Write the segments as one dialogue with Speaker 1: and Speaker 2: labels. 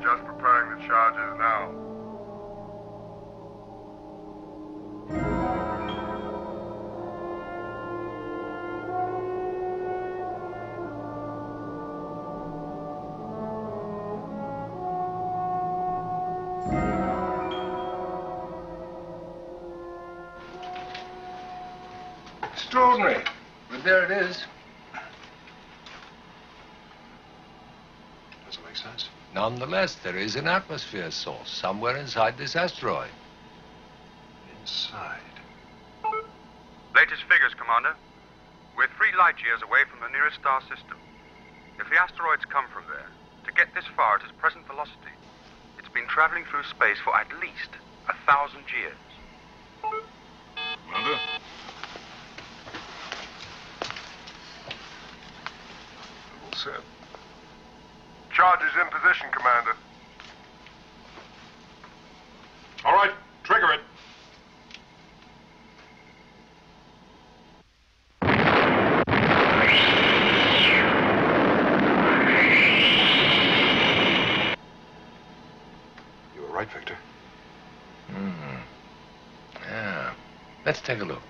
Speaker 1: just preparing the charges now.
Speaker 2: Extraordinary, but there it is.
Speaker 3: Doesn't make sense.
Speaker 4: Nonetheless, there is an atmosphere source somewhere inside this asteroid.
Speaker 3: Inside.
Speaker 5: Latest figures, Commander. We're 3 light years away from the nearest star system. If the asteroids come from there, to get this far at its present velocity, it's been traveling through space for at least 1,000 years.
Speaker 3: Commander? All set.
Speaker 1: Charges in position, Commander.
Speaker 3: All right, trigger it. You were right, Victor.
Speaker 4: Yeah. Let's take a look.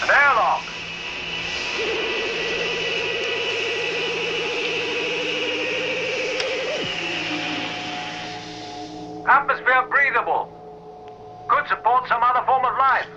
Speaker 5: An airlock! Atmosphere breathable. Could support some other form of life.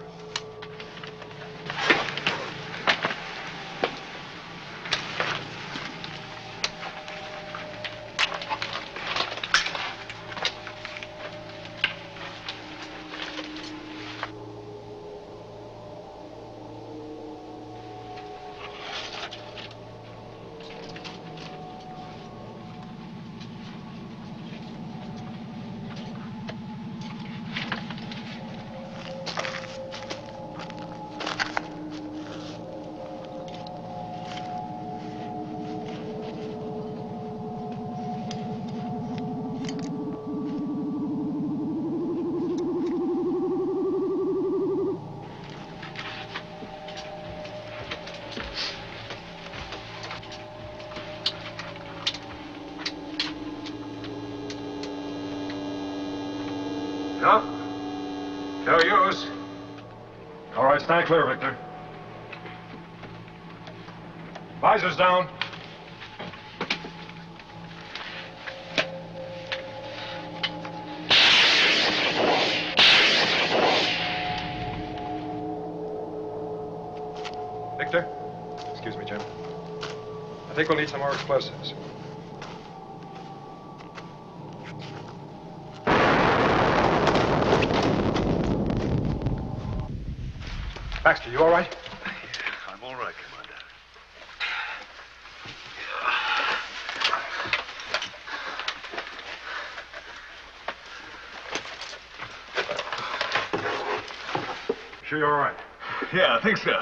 Speaker 3: No? No use. All right, stand clear, Victor. Visors down. Victor? Excuse me, Jim. I think we'll need some more explosives. Baxter, you all right?
Speaker 6: I'm all right, Commander.
Speaker 3: Sure you're all right?
Speaker 6: Yeah, I think so.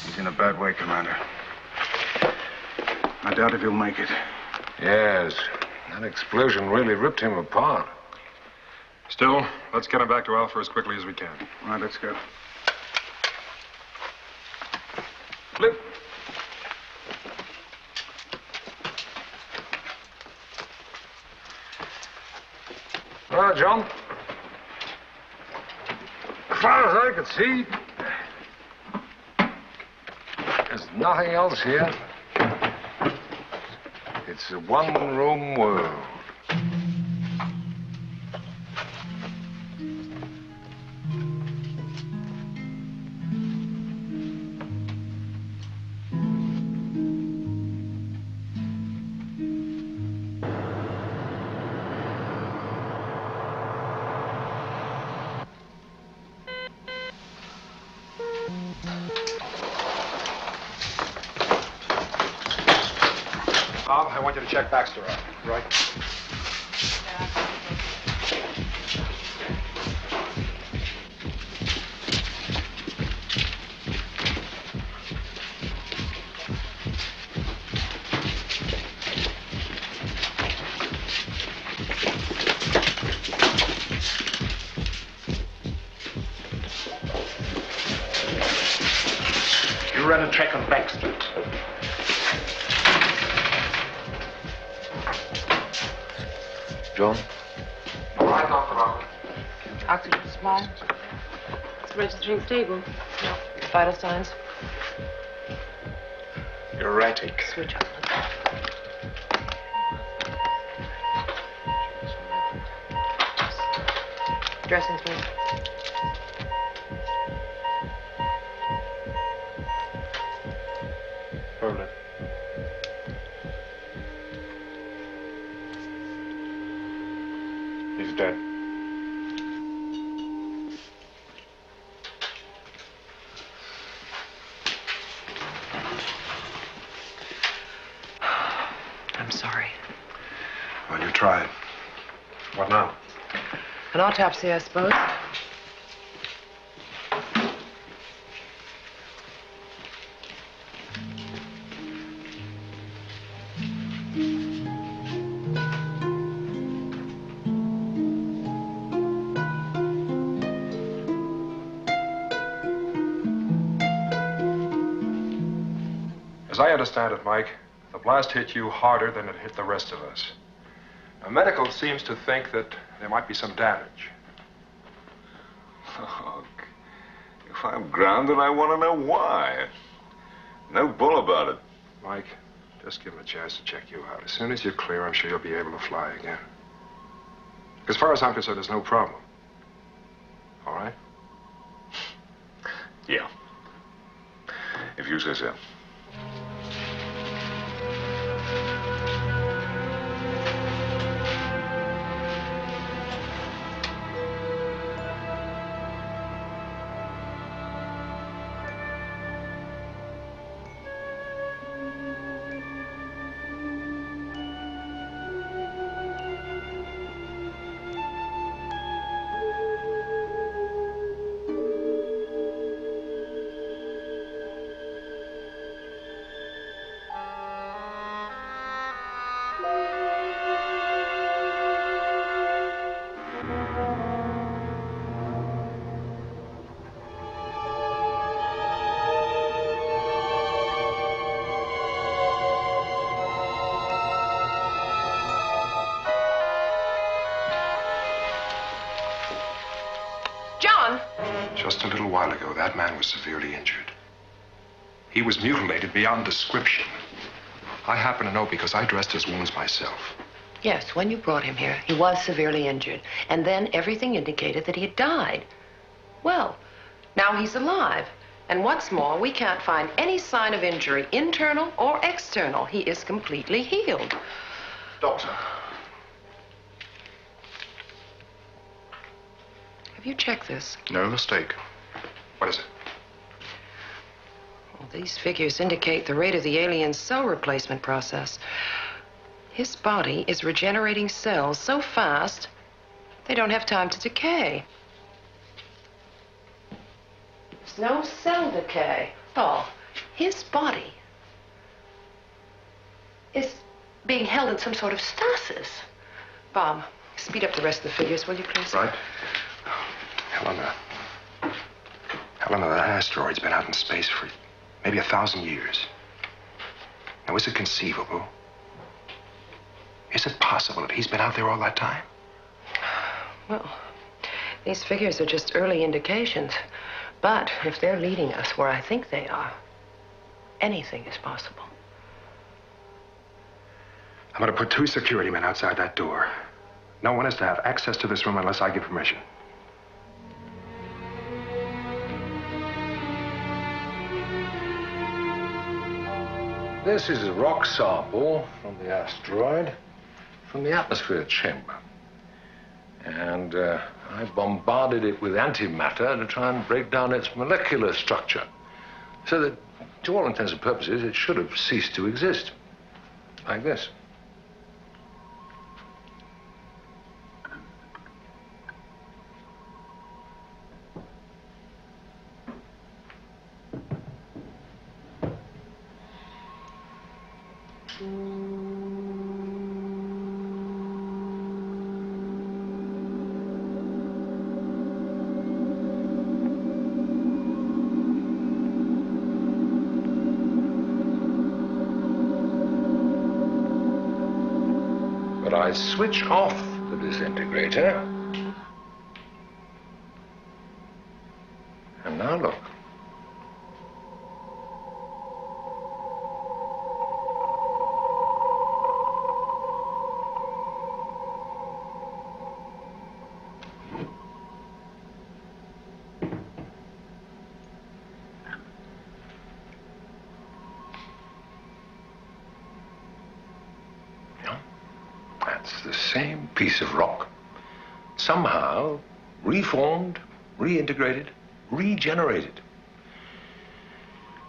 Speaker 2: He's in a bad way, Commander. I doubt if he'll make it.
Speaker 4: Yes, that explosion really ripped him apart.
Speaker 3: Still, let's get him back to Alpha as quickly as we can.
Speaker 2: All right, let's go.
Speaker 4: Flip. Well, John, as far as I could see, there's nothing else here. It's a one-room world.
Speaker 3: Bob, I want you to check Baxter out, right?
Speaker 2: You run a track on Baxter.
Speaker 4: John?
Speaker 7: Oxygen supply. It's registering stable. No. Vital signs.
Speaker 2: Erratic.
Speaker 7: Switch on. Dressings, please.
Speaker 3: Permanent. He's dead.
Speaker 7: I'm sorry.
Speaker 2: Well, you tried.
Speaker 3: What now?
Speaker 7: An autopsy, I suppose.
Speaker 3: As I understand it, Mike, the blast hit you harder than it hit the rest of us. Now, medical seems to think that there might be some damage.
Speaker 6: Oh, if I'm grounded, I want to know why. No bull about it.
Speaker 3: Mike, just give him a chance to check you out. As soon as you're clear, I'm sure you'll be able to fly again. As far as I'm concerned, there's no problem. All right?
Speaker 6: Yeah. If you say so.
Speaker 7: John!
Speaker 3: Just a little while ago, that man was severely injured. He was mutilated beyond description. I happen to know because I dressed his wounds myself.
Speaker 8: Yes, when you brought him here, he was severely injured. And then everything indicated that he had died. Well, now he's alive. And what's more, we can't find any sign of injury, internal or external. He is completely healed.
Speaker 3: Doctor.
Speaker 8: Have you checked this?
Speaker 2: No mistake.
Speaker 3: What is it?
Speaker 8: Well, these figures indicate the rate of the alien's cell replacement process. His body is regenerating cells so fast, they don't have time to decay. There's no cell decay. Oh, his body is being held in some sort of stasis. Bob, speed up the rest of the figures, will you, please?
Speaker 3: Right. Helena. Helena, that asteroid's been out in space for maybe 1,000 years. Now, is it conceivable? Is it possible that he's been out there all that time?
Speaker 8: Well, these figures are just early indications. But if they're leading us where I think they are, anything is possible.
Speaker 3: I'm going to put 2 security men outside that door. No one is to have access to this room unless I give permission.
Speaker 4: This is a rock sample from the asteroid from the atmosphere chamber. And I bombarded it with antimatter to try and break down its molecular structure. So that, to all intents and purposes, it should have ceased to exist. Like this. But I switch off the disintegrator. And now look. That's the same piece of rock, somehow reformed, reintegrated, regenerated.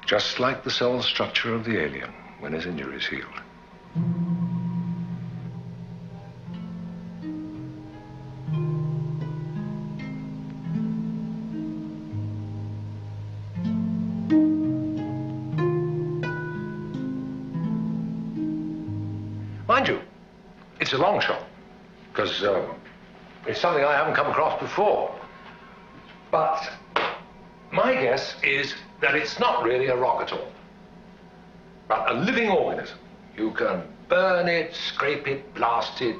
Speaker 4: Just like the cell structure of the alien when his injury is healed. Mind you, it's a long shot, because it's something I haven't come across before. But my guess is that it's not really a rock at all, but a living organism. You can burn it, scrape it, blast it,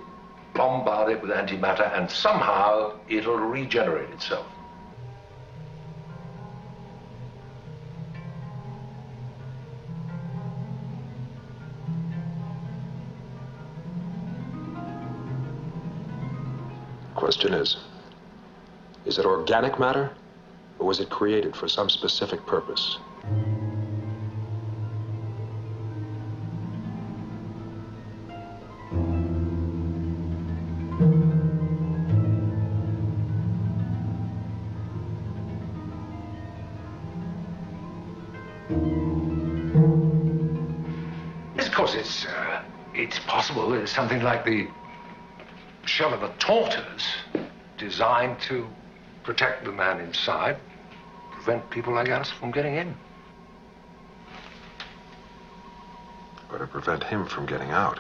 Speaker 4: bombard it with antimatter, and somehow it'll regenerate itself.
Speaker 3: Question is it organic matter, or was it created for some specific purpose?
Speaker 4: Yes, of course, it's possible it's something like the shell of a tortoise designed to protect the man inside, prevent people like us from getting in.
Speaker 3: Or to prevent him from getting out.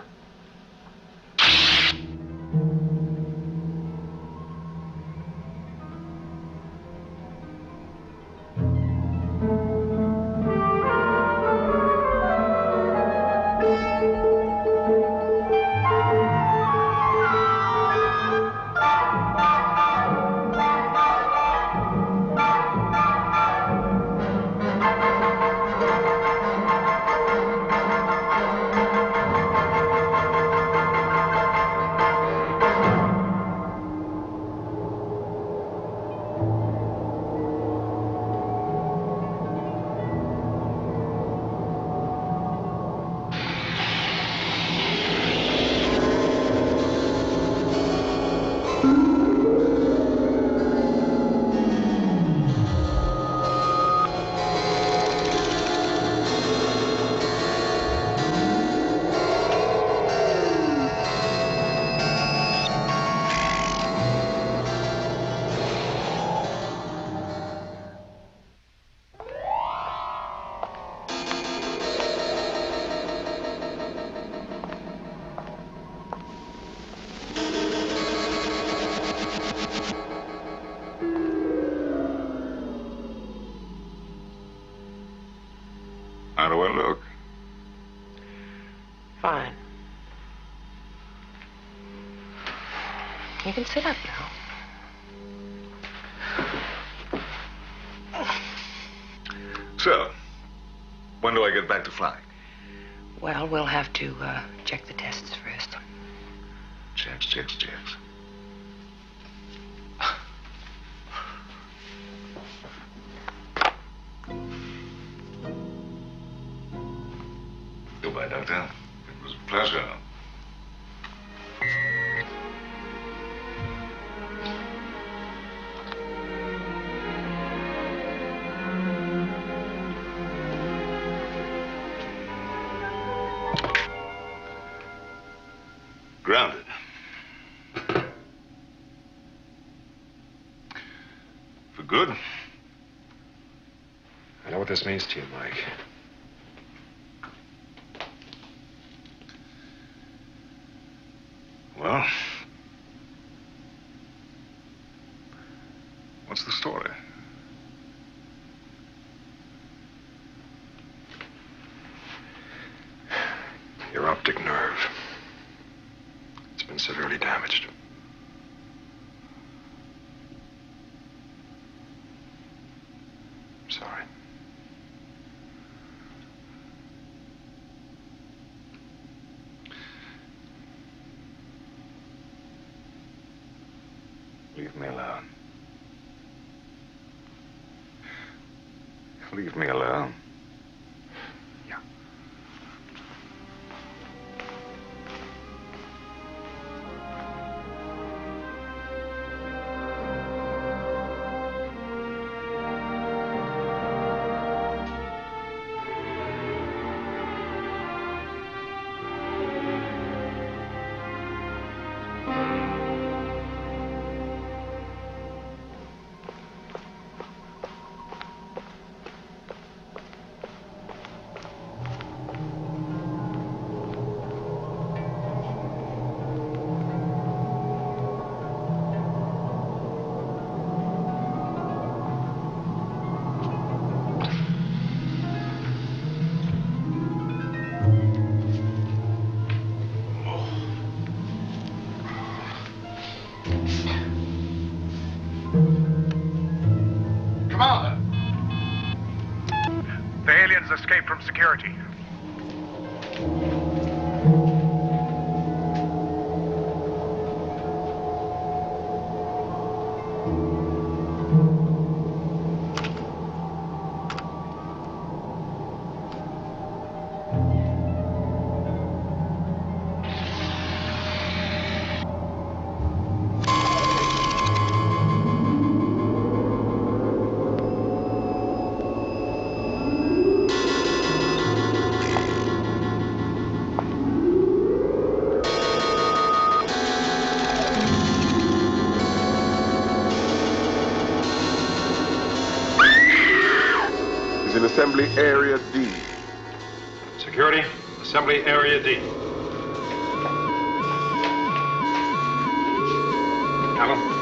Speaker 6: How do I look?
Speaker 8: Fine. You can sit up now.
Speaker 6: So, when do I get back to flying?
Speaker 8: Well, we'll have to check the tests first.
Speaker 6: Checks. Goodbye, Doctor. It was a pleasure. Grounded. For good?
Speaker 3: I know what this means to you, Mike.
Speaker 6: Well, what's the story?
Speaker 3: Your optic nerve. It's been severely damaged. Sorry.
Speaker 6: Leave me alone. Leave me alone.
Speaker 3: Yeah.
Speaker 1: Commander! The aliens escaped from security.
Speaker 9: Is in Assembly Area D.
Speaker 4: Security, Assembly Area D.
Speaker 3: Alan?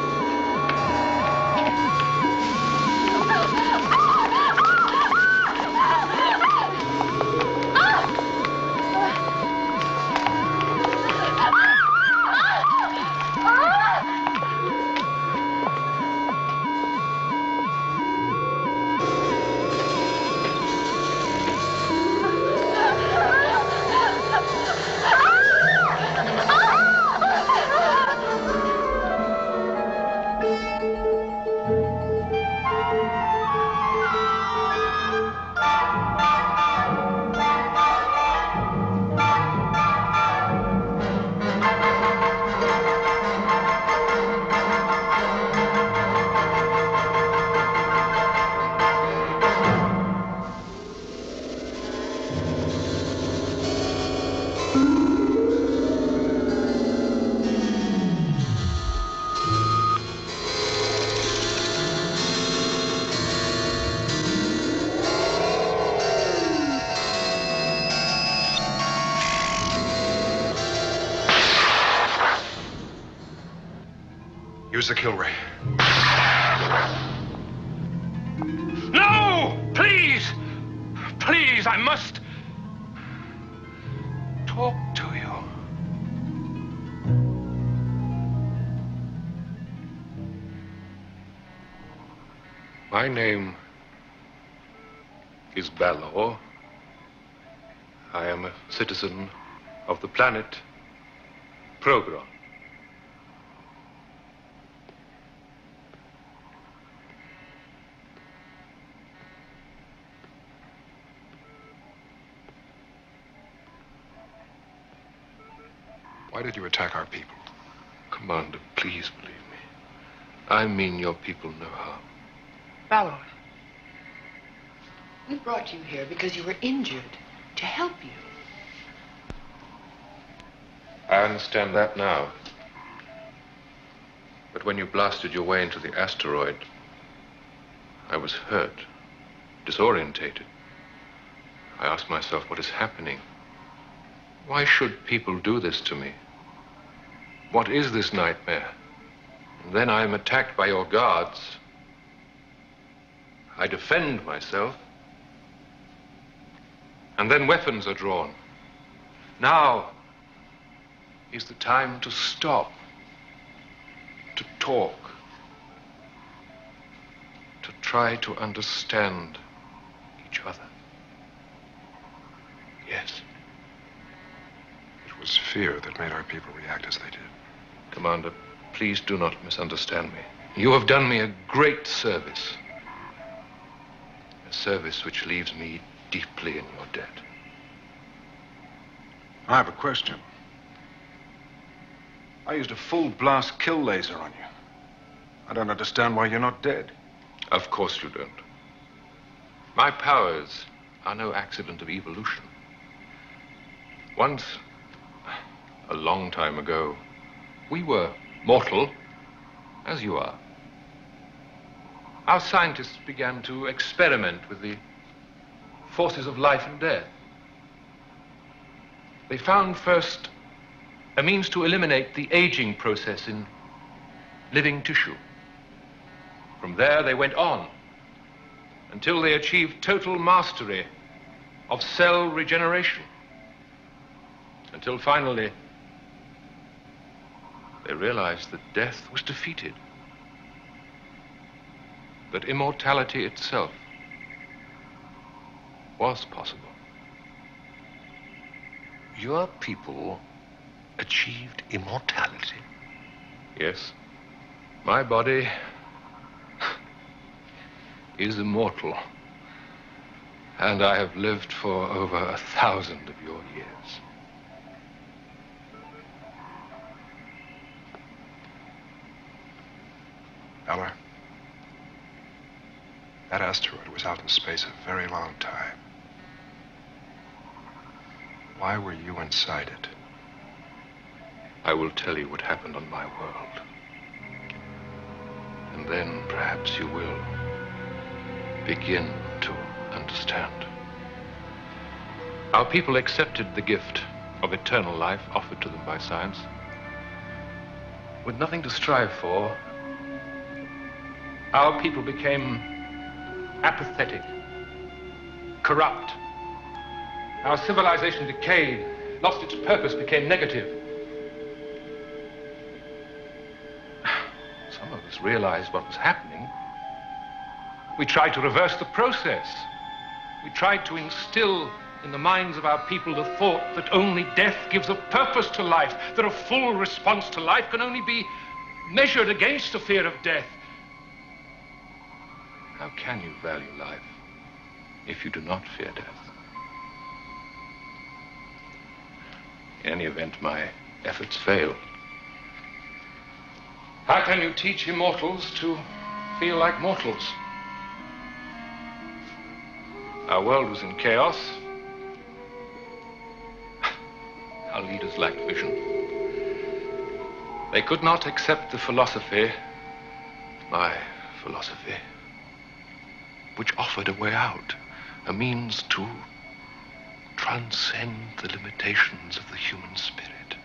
Speaker 3: Use the kill ray.
Speaker 4: No! Please! Please, I must talk to you. My name is Balor. I am a citizen of the planet Progron.
Speaker 3: Why did you attack our people?
Speaker 4: Commander, please believe me. I mean your people no harm.
Speaker 8: Balor, we brought you here because you were injured, to help you.
Speaker 4: I understand that now. But when you blasted your way into the asteroid, I was hurt, disorientated. I asked myself, what is happening? Why should people do this to me? What is this nightmare? And then I am attacked by your guards. I defend myself. And then weapons are drawn. Now is the time to stop, to talk, to try to understand each other. Yes.
Speaker 3: It was fear that made our people react as they did.
Speaker 4: Commander, please do not misunderstand me. You have done me a great service. A service which leaves me deeply in your debt.
Speaker 2: I have a question. I used a full blast kill laser on you. I don't understand why you're not dead.
Speaker 4: Of course you don't. My powers are no accident of evolution. Once, a long time ago, we were mortal, as you are. Our scientists began to experiment with the forces of life and death. They found first a means to eliminate the aging process in living tissue. From there, they went on until they achieved total mastery of cell regeneration. Until finally, they realized that death was defeated, that immortality itself was possible.
Speaker 10: Your people achieved immortality?
Speaker 4: Yes. My body is immortal. And I have lived for over 1,000 of your years.
Speaker 3: Eller, that asteroid was out in space a very long time. Why were you inside it?
Speaker 4: I will tell you what happened on my world. And then perhaps you will begin to understand. Our people accepted the gift of eternal life offered to them by science. With nothing to strive for, our people became apathetic, corrupt. Our civilization decayed, lost its purpose, became negative. Some of us realized what was happening. We tried to reverse the process. We tried to instill in the minds of our people the thought that only death gives a purpose to life, that a full response to life can only be measured against the fear of death. How can you value life if you do not fear death? In any event, my efforts failed. How can you teach immortals to feel like mortals? Our world was in chaos. Our leaders lacked vision. They could not accept the philosophy, my philosophy, which offered a way out, a means to transcend the limitations of the human spirit.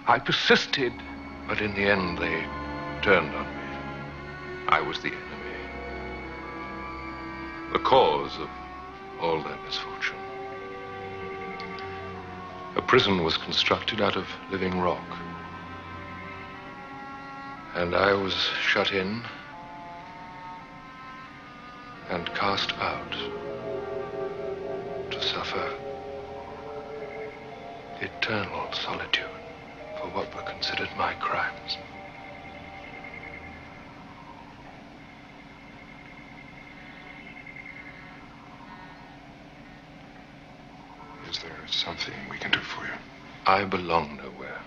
Speaker 4: I persisted, but in the end they
Speaker 10: turned on me. I was the enemy. The cause of all their misfortune. A prison was constructed out of living rock. And I was shut in and cast out to suffer eternal solitude for what were considered my crimes.
Speaker 3: Is there something we can do for you?
Speaker 10: I belong nowhere.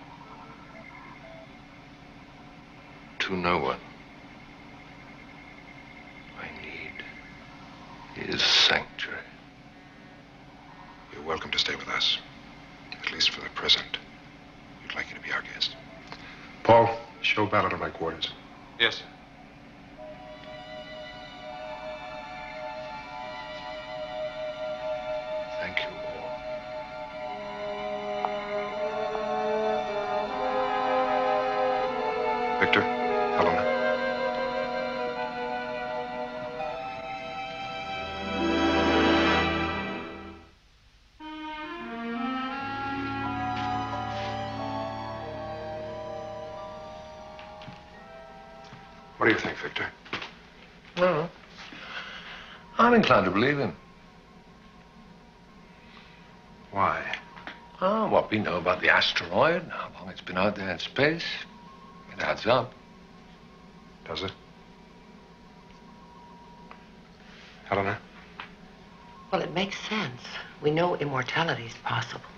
Speaker 10: To no one. I need is sanctuary.
Speaker 3: You're welcome to stay with us. At least for the present. We'd like you to be our guest. Paul, show Ballard to my quarters.
Speaker 2: Yes, sir.
Speaker 10: Thank you all.
Speaker 3: Victor, Helena. What do you think, Victor?
Speaker 10: No. I'm inclined to believe him.
Speaker 3: Why?
Speaker 10: Oh, what we know about the asteroid, how long it's been out there in space, it adds up.
Speaker 3: Does it? Helena?
Speaker 8: Well, it makes sense. We know immortality is possible.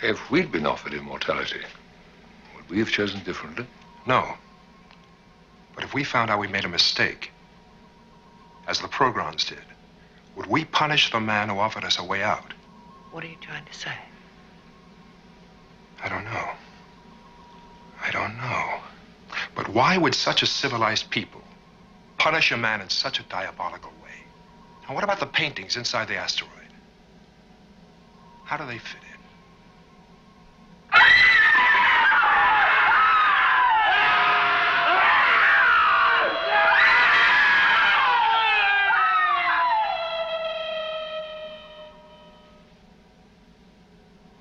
Speaker 10: If we'd been offered immortality, would we have chosen differently?
Speaker 3: No. But if we found out we made a mistake, as the Progrons did, would we punish the man who offered us a way out?
Speaker 8: What are you trying to say?
Speaker 3: I don't know. I don't know. But why would such a civilized people punish a man in such a diabolical way? And what about the paintings inside the asteroid? How do they fit in?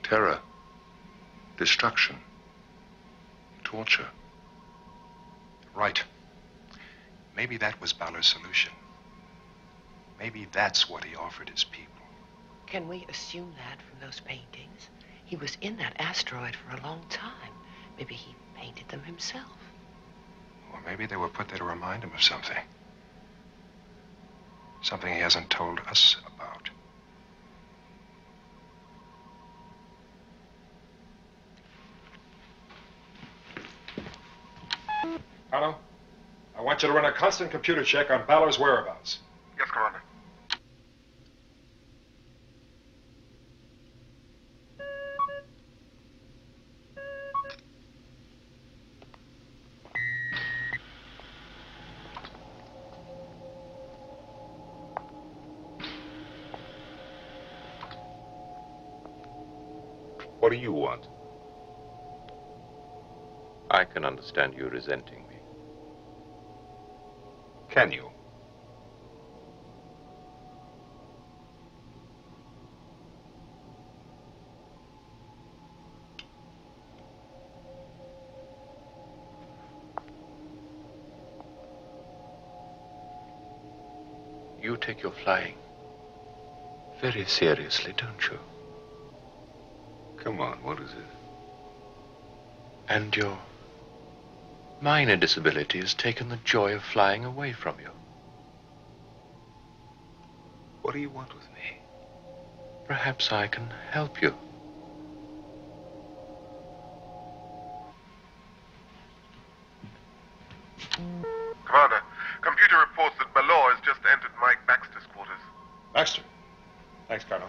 Speaker 10: Terror, destruction, torture.
Speaker 3: Right. Maybe that was Balor's solution. Maybe that's what he offered his people.
Speaker 8: Can we assume that from those paintings? He was in that asteroid for a long time. Maybe he painted them himself.
Speaker 3: Or maybe they were put there to remind him of something. Something he hasn't told us about. Hello? I want you to run a constant computer check on Balor's whereabouts.
Speaker 1: Yes, Commander.
Speaker 6: What do you want?
Speaker 11: I can understand you resenting me.
Speaker 6: Can you?
Speaker 11: You take your flying very seriously, don't you?
Speaker 6: Come on, what is it?
Speaker 11: And your minor disability has taken the joy of flying away from you.
Speaker 6: What do you want with me?
Speaker 11: Perhaps I can help you.
Speaker 1: Commander, computer reports that Balor has just entered Mike Baxter's quarters.
Speaker 3: Baxter. Thanks, Colonel.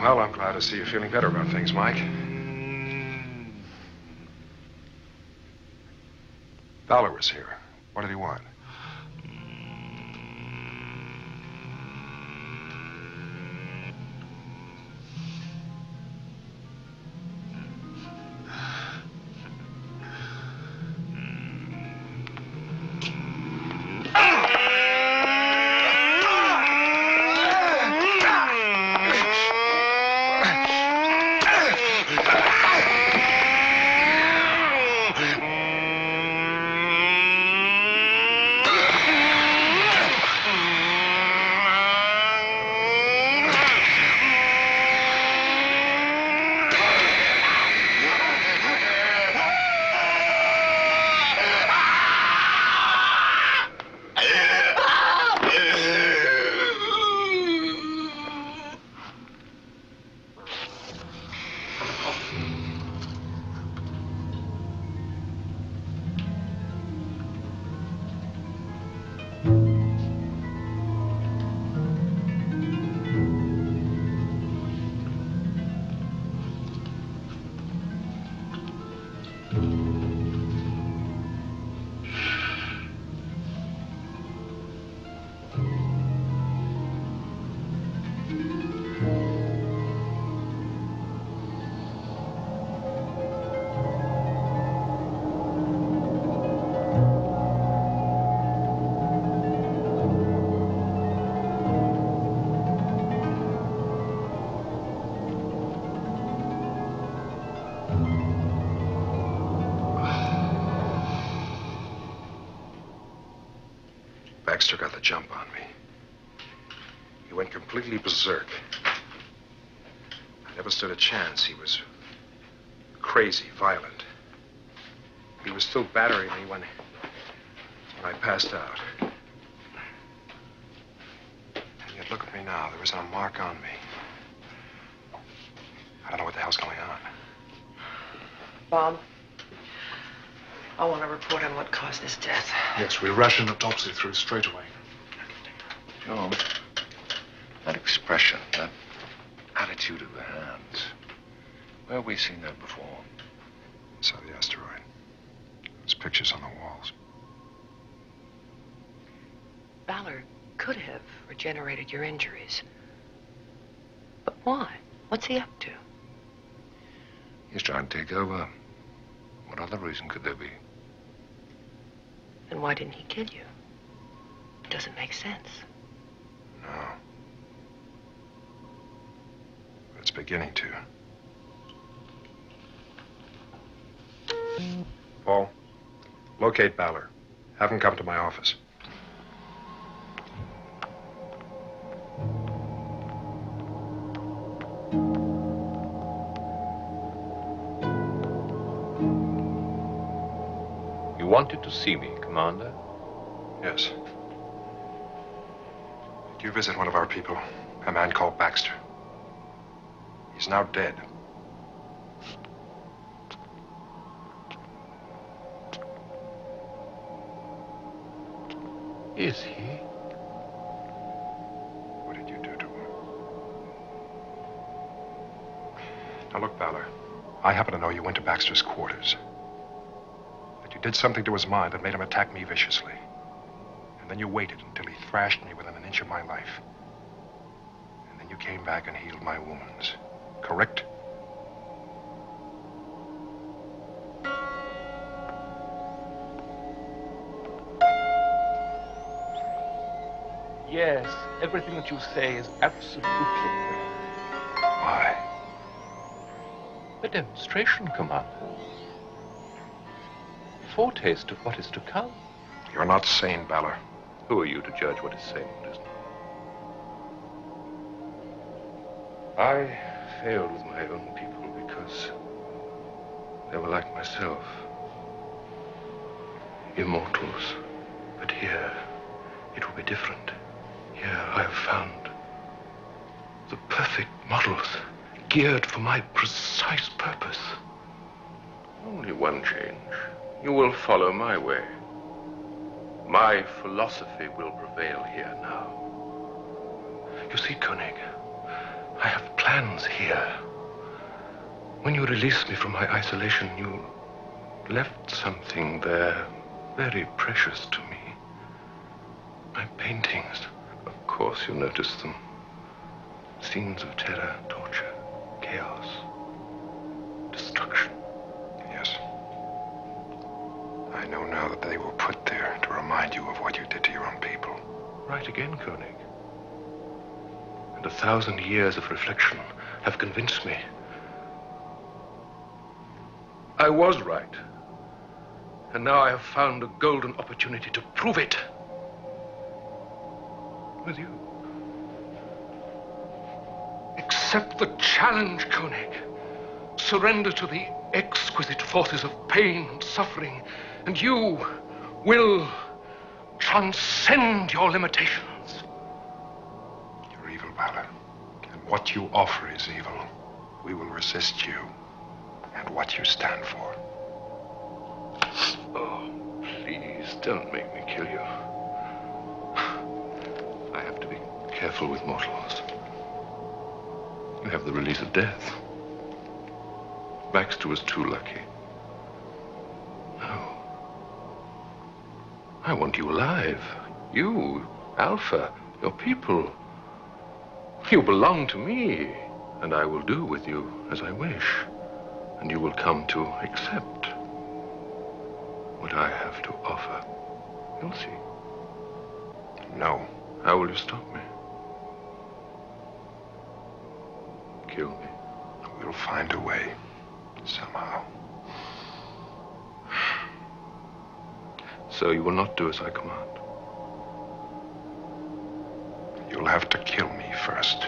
Speaker 3: Well, I'm glad to see you feeling better about things, Mike. Dollar was here. What did he want? Baxter got the jump on me. He went completely berserk. I never stood a chance. He was crazy, violent. He was still battering me when I passed out. And yet look at me now. There isn't a mark on me. I don't know what the hell's going on.
Speaker 8: Bob, I want to report on what caused his death.
Speaker 2: Yes, we'll rush an autopsy through straight away.
Speaker 10: Joe, that expression, that attitude of the hands, where have we seen that before?
Speaker 3: I saw the asteroid. There's pictures on the walls.
Speaker 8: Ballard could have regenerated your injuries. But why? What's he up to?
Speaker 10: He's trying to take over. What other reason could there be?
Speaker 8: Then why didn't he kill you? It doesn't make sense.
Speaker 3: No. But it's beginning to. Paul, locate Ballard. Have him come to my office.
Speaker 11: You wanted to see me, Commander?
Speaker 3: Yes. Did you visit one of our people? A man called Baxter. He's now dead.
Speaker 11: Is he?
Speaker 3: What did you do to him? Now look, Ballard. I happen to know you went to Baxter's quarters. That you did something to his mind that made him attack me viciously. And then you waited until he thrashed me within an inch of my life. And then you came back and healed my wounds. Correct?
Speaker 11: Yes, everything that you say is absolutely correct.
Speaker 3: Why?
Speaker 11: A demonstration, Commander. Foretaste of what is to come.
Speaker 3: You're not sane, Ballard.
Speaker 11: Who are you to judge what is sane and what isn't? I failed with my own people because they were like myself. Immortals. But here, it will be different. Here I have found the perfect models, geared for my precise purpose. Only one change. You will follow my way. My philosophy will prevail here now. You see, Koenig, I have planned stands here. When you released me from my isolation, you left something there very precious to me. My paintings. Of course you noticed them. Scenes of terror, torture, chaos, destruction.
Speaker 3: Yes. I know now that they were put there to remind you of what you did to your own people.
Speaker 11: Right again, Koenig. And 1,000 years of reflection have convinced me. I was right. And now I have found a golden opportunity to prove it. With you. Accept the challenge, Koenig. Surrender to the exquisite forces of pain and suffering, and you will transcend your limitations.
Speaker 3: You're evil, Bala. And what you offer is evil. We will resist you and what you stand for.
Speaker 11: Oh, please don't make me kill you. I have to be careful with mortals. You have the release of death. Baxter was too lucky. No. I want you alive. You, Alpha, your people. You belong to me, and I will do with you as I wish. And you will come to accept what I have to offer. You'll see.
Speaker 3: No.
Speaker 11: How will you stop me? Kill me.
Speaker 3: We'll find a way. Somehow.
Speaker 11: So you will not do as I command?
Speaker 3: You'll have to kill me first.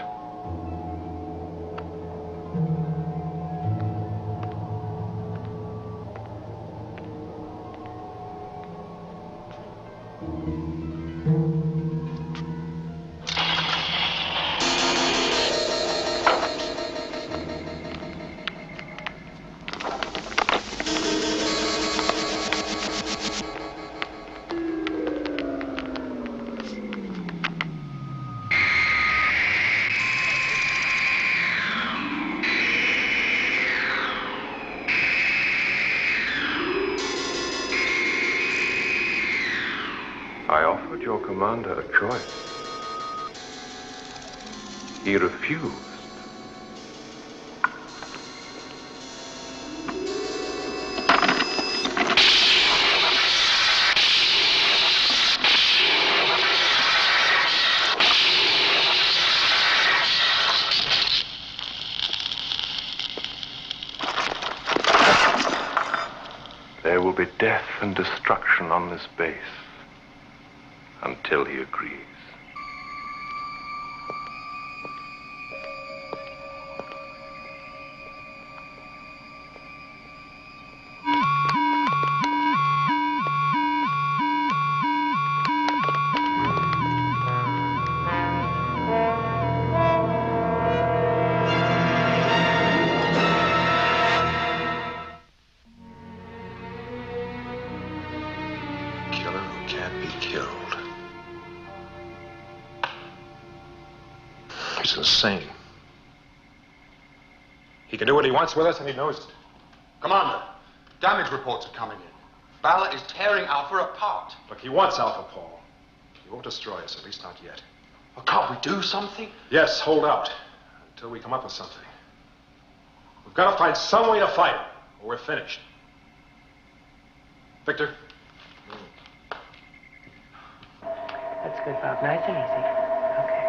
Speaker 11: I offered your commander a choice. He refused. There will be death and destruction on this base until he agrees.
Speaker 3: Killer who can't be killed. He's insane. He can do what he wants with us, and he knows it.
Speaker 12: Commander, damage reports are coming in. Bala is tearing Alpha apart.
Speaker 13: Look, he wants Alpha, Paul. He won't destroy us, at least not yet.
Speaker 12: Well, can't we do something?
Speaker 13: Yes, hold out until we come up with something. We've got to find some way to fight him, or we're finished. Victor?
Speaker 7: That's good, Bob. Nice and easy. Okay.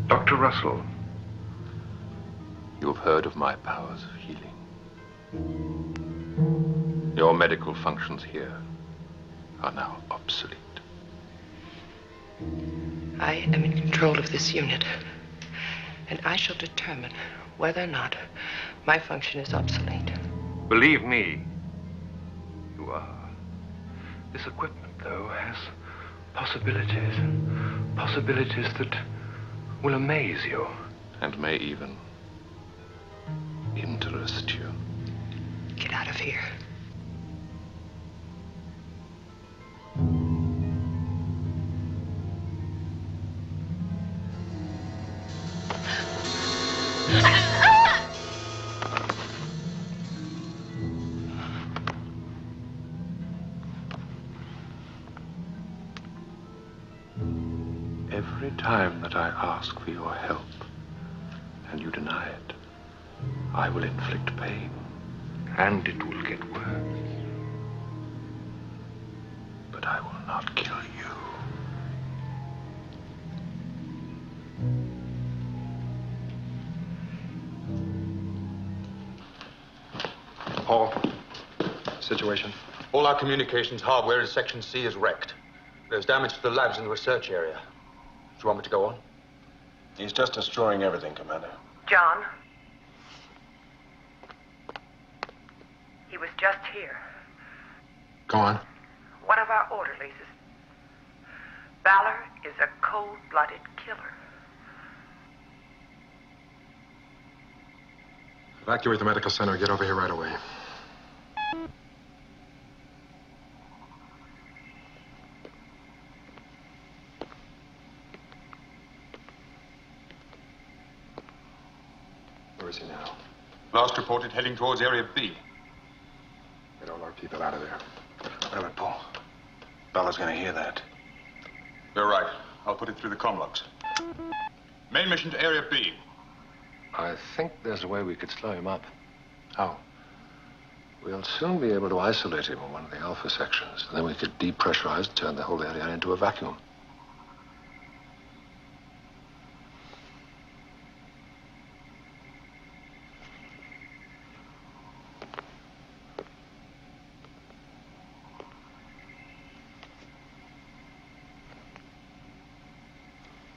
Speaker 11: Dr. Russell, you have heard of my powers of healing. Your medical functions here are now obsolete.
Speaker 8: I am in control of this unit, and I shall determine whether or not my function is obsolete.
Speaker 11: Believe me, you are. This equipment, though, has possibilities that will amaze you. And may even interest you.
Speaker 8: here.
Speaker 11: Every time that I ask for your help and you deny it, I will inflict pain, and it will get worse. But I will not kill you.
Speaker 12: Paul, situation? All our communications hardware in Section C is wrecked. There's damage to the labs in the research area. Do you want me to go on?
Speaker 13: He's just destroying everything, Commander.
Speaker 8: John? He was just here.
Speaker 12: Go on.
Speaker 8: One of our orderlies is... Valor is a cold-blooded killer.
Speaker 12: Evacuate the medical center and get over here right away. Where is he now? Last reported heading towards Area B. Get all our people out of there.
Speaker 2: Wait a minute, Paul. Bella's gonna hear that.
Speaker 12: You're right. I'll put it through the comlogs. Main mission to Area B.
Speaker 10: I think there's a way we could slow him up.
Speaker 12: How?
Speaker 10: We'll soon be able to isolate him in one of the Alpha sections. Then we could depressurize and turn the whole area into a vacuum.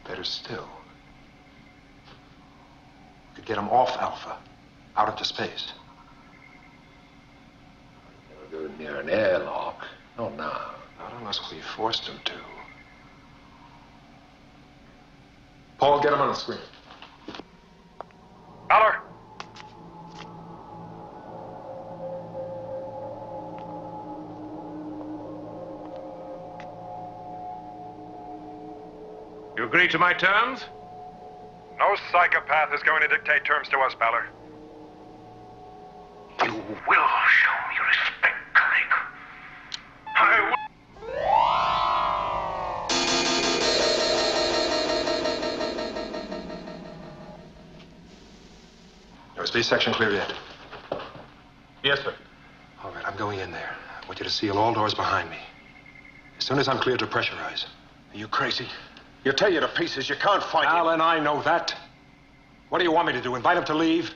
Speaker 3: Better still, we could get him off Alpha, out into space.
Speaker 10: Never go near an airlock. Not now.
Speaker 3: Not unless we forced him to.
Speaker 12: Paul, get him on the screen.
Speaker 5: Valor!
Speaker 13: You agree to my terms?
Speaker 5: No psychopath is going to dictate terms to us, Valor.
Speaker 11: You will show me respect, colleague. I will.
Speaker 3: Is B section clear yet?
Speaker 12: Yes, sir.
Speaker 3: All right, I'm going in there. I want you to seal all doors behind me. As soon as I'm cleared to pressurize.
Speaker 13: Are you crazy? You'll tear you to pieces. You can't fight him.
Speaker 3: Alan, I know that. What do you want me to do? Invite him to leave?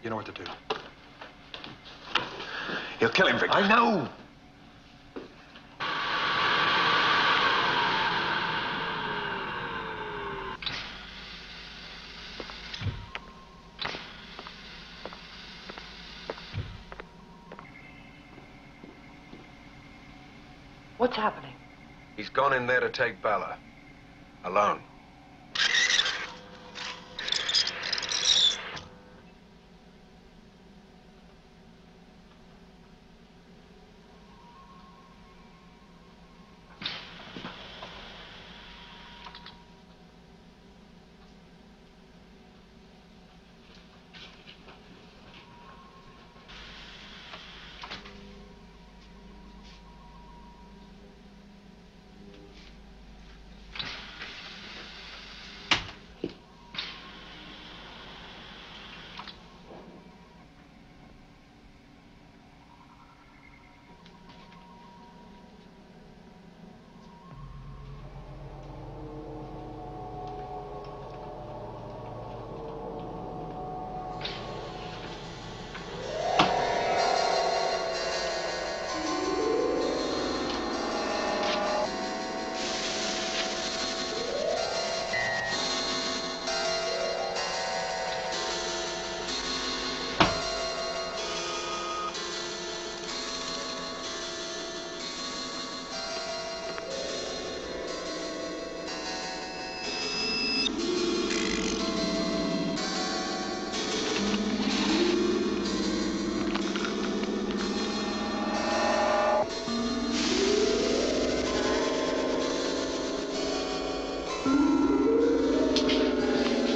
Speaker 3: You know what to do.
Speaker 13: He'll kill him, Victor.
Speaker 3: I know.
Speaker 8: What's happening?
Speaker 2: He's gone in there to take Bella. Alone.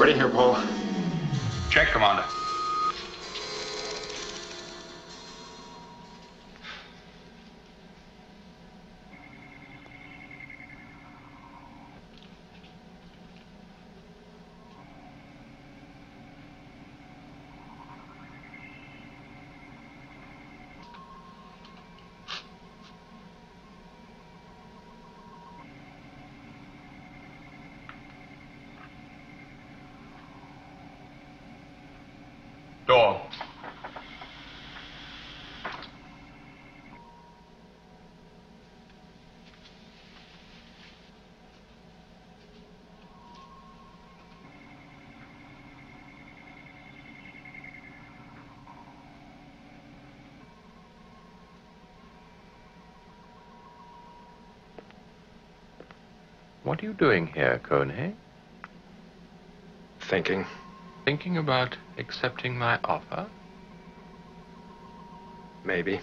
Speaker 13: Ready here, Paul.
Speaker 12: Check, Commander. Door.
Speaker 10: What are you doing here, Koenig?
Speaker 3: Thinking.
Speaker 10: Thinking about accepting my offer?
Speaker 3: Maybe.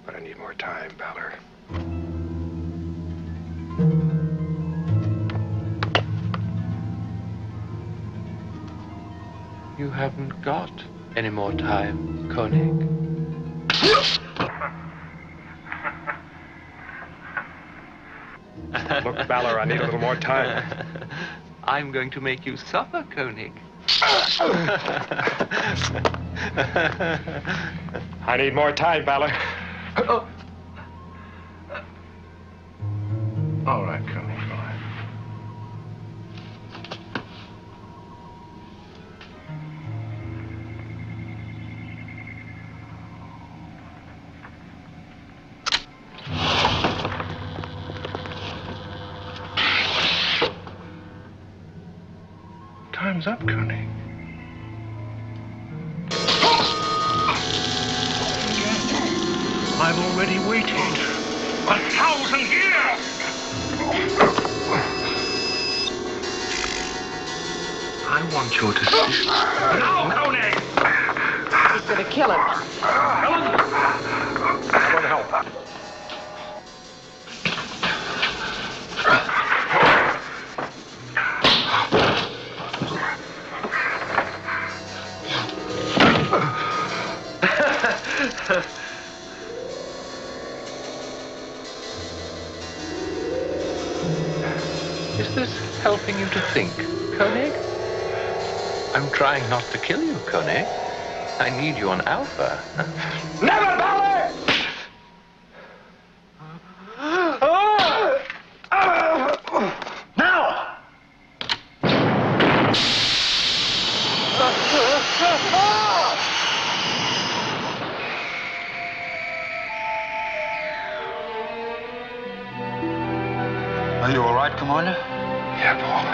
Speaker 3: But I need more time, Ballard.
Speaker 10: You haven't got any more time, Koenig.
Speaker 3: Look, Ballard, I need a little more time.
Speaker 10: I'm going to make you suffer, Koenig.
Speaker 3: I need more time, Ballard.
Speaker 10: All right, Koenig, all right.
Speaker 11: Time's up, Koenig. I've already waited 1,000 years! I want you to see. Now, Koenig!
Speaker 8: He's gonna kill him.
Speaker 13: Helen! I'm going to help.
Speaker 10: Is this helping you to think, Koenig? I'm trying not to kill you, Koenig. I need you on Alpha.
Speaker 13: Never, Ballard! Now!
Speaker 12: Are you all right, Commander?
Speaker 3: Yeah, Paul.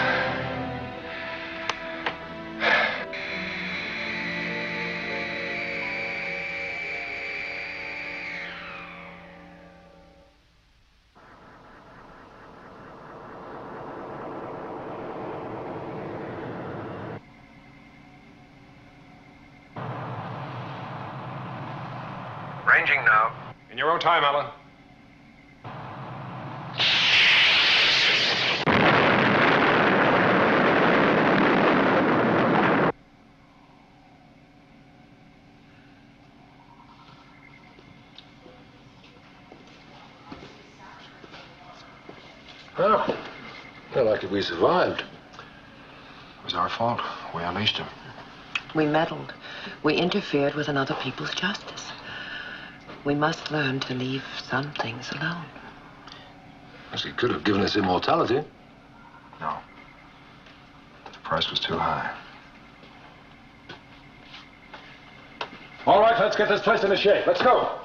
Speaker 12: Ranging now.
Speaker 13: In your own time, Alan.
Speaker 4: Well, not like we survived.
Speaker 3: It was our fault. We unleashed him.
Speaker 8: We meddled. We interfered with another people's justice. We must learn to leave some things alone.
Speaker 4: Yes, he could have given us immortality.
Speaker 3: No. The price was too high.
Speaker 13: All right, let's get this place into shape. Let's go.